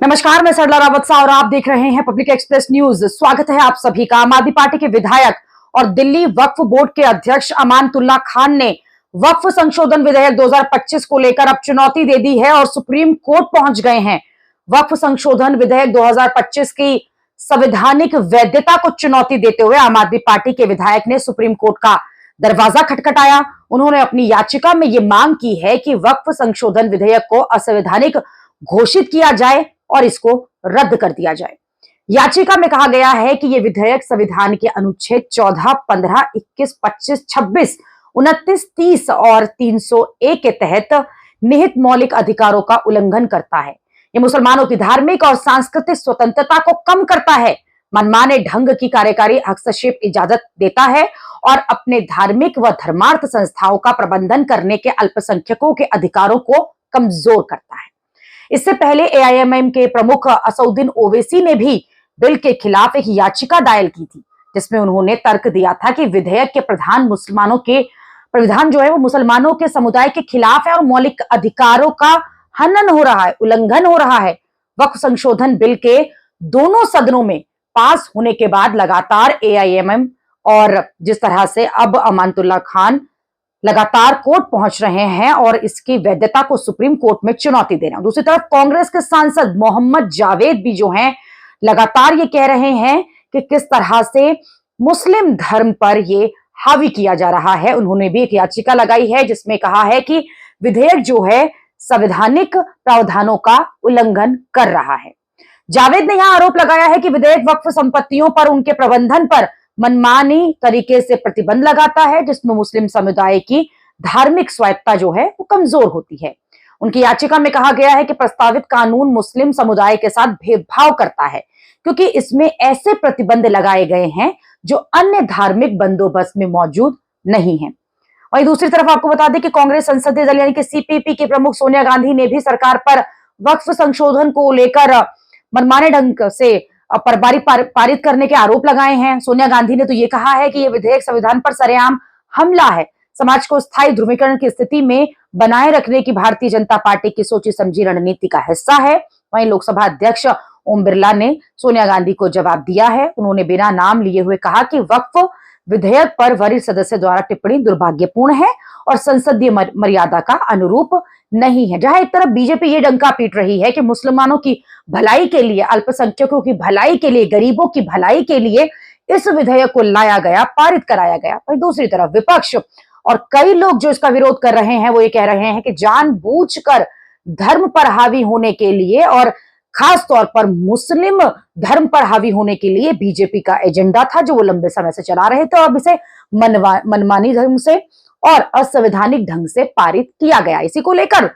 नमस्कार, मैं सरला रावत सा और आप देख रहे हैं पब्लिक एक्सप्रेस न्यूज। स्वागत है आप सभी का। आम आदमी पार्टी के विधायक और दिल्ली वक्फ बोर्ड के अध्यक्ष अमानतुल्लाह खान ने वक्फ संशोधन विधेयक 2025 को लेकर अब चुनौती दे दी है और सुप्रीम कोर्ट पहुंच गए हैं। वक्फ संशोधन विधेयक 2025 की संवैधानिक वैधता को चुनौती देते हुए आम आदमी पार्टी के विधायक ने सुप्रीम कोर्ट का दरवाजा खटखटाया। उन्होंने अपनी याचिका में यह मांग की है कि वक्फ संशोधन विधेयक को असंवैधानिक घोषित किया जाए और इसको रद्द कर दिया जाए। याचिका में कहा गया है कि यह विधेयक संविधान के अनुच्छेद 14, 15, 21, 25, 26, 29, 30 और 301 के तहत निहित मौलिक अधिकारों का उल्लंघन करता है। यह मुसलमानों की धार्मिक और सांस्कृतिक स्वतंत्रता को कम करता है, मनमाने ढंग की कार्यकारी हस्तक्षेप इजाजत देता है और अपने धार्मिक व धर्मार्थ संस्थाओं का प्रबंधन करने के अल्पसंख्यकों के अधिकारों को कमजोर करता है। इससे पहले एआईएमआईएम के प्रमुख असउद्दीन ओवैसी ने भी बिल के खिलाफ एक याचिका दायर की थी, जिसमें उन्होंने तर्क दिया था कि विधेयक के प्रावधान जो है वो मुसलमानों के समुदाय के खिलाफ है और मौलिक अधिकारों का हनन हो रहा है, उल्लंघन हो रहा है। वक्फ संशोधन बिल के दोनों सदनों में पास होने के बाद लगातार एआईएमआईएम और जिस तरह से अब अमानतुल्लाह खान लगातार कोर्ट पहुंच रहे हैं और इसकी वैधता को सुप्रीम कोर्ट में चुनौती दे रहे हैं। दूसरी तरफ कांग्रेस के सांसद मोहम्मद जावेद भी जो हैं लगातार ये कह रहे हैं कि किस तरह से मुस्लिम धर्म पर ये हावी किया जा रहा है। उन्होंने भी एक याचिका लगाई है जिसमें कहा है कि विधेयक जो है संवैधानिक प्रावधानों का उल्लंघन कर रहा है। जावेद ने यहां आरोप लगाया है कि विधेयक वक्फ संपत्तियों पर उनके प्रबंधन पर मनमानी तरीके से प्रतिबंध लगाता है, जिसमें मुस्लिम समुदाय की धार्मिक स्वायत्ता जो है वो कमजोर होती है। उनकी याचिका में कहा गया है कि प्रस्तावित कानून मुस्लिम समुदाय के साथ भेदभाव करता है, क्योंकि इसमें ऐसे प्रतिबंध लगाए गए हैं जो अन्य धार्मिक बंदोबस्त में मौजूद नहीं है। वहीं दूसरी तरफ आपको बता दें कि कांग्रेस संसदीय दल यानी कि सीपीपी के प्रमुख सोनिया गांधी ने भी सरकार पर वक्फ संशोधन को लेकर मनमाने ढंग से पारित करने के आरोप लगाए हैं। सोनिया गांधी ने तो ये कहा है कि यह विधेयक संविधान पर सरेआम हमला है, समाज को स्थायी ध्रुवीकरण की स्थिति में बनाए रखने की भारतीय जनता पार्टी की सोची समझी रणनीति का हिस्सा है। वहीं लोकसभा अध्यक्ष ओम बिरला ने सोनिया गांधी को जवाब दिया है। उन्होंने बिना नाम लिए हुए कहा कि वक्फ विधेयक पर वरिष्ठ सदस्य द्वारा टिप्पणी दुर्भाग्यपूर्ण है और संसदीय मर्यादा का अनुरूप नहीं है। जहां एक तरफ बीजेपी ये डंका पीट रही है कि मुसलमानों की भलाई के लिए, अल्पसंख्यकों की भलाई के लिए, गरीबों की भलाई के लिए इस विधेयक को लाया गया, पारित कराया गया। वहीं दूसरी तरफ विपक्ष और कई लोग जो इसका विरोध कर रहे हैं वो ये कह रहे हैं कि जानबूझकर धर्म पर हावी होने के लिए और खास तौर पर मुस्लिम धर्म पर हावी होने के लिए बीजेपी का एजेंडा था जो वो लंबे समय से चला रहे थे। अब इसे मनमानी ढंग से और असंवैधानिक ढंग से पारित किया गया। इसी को लेकर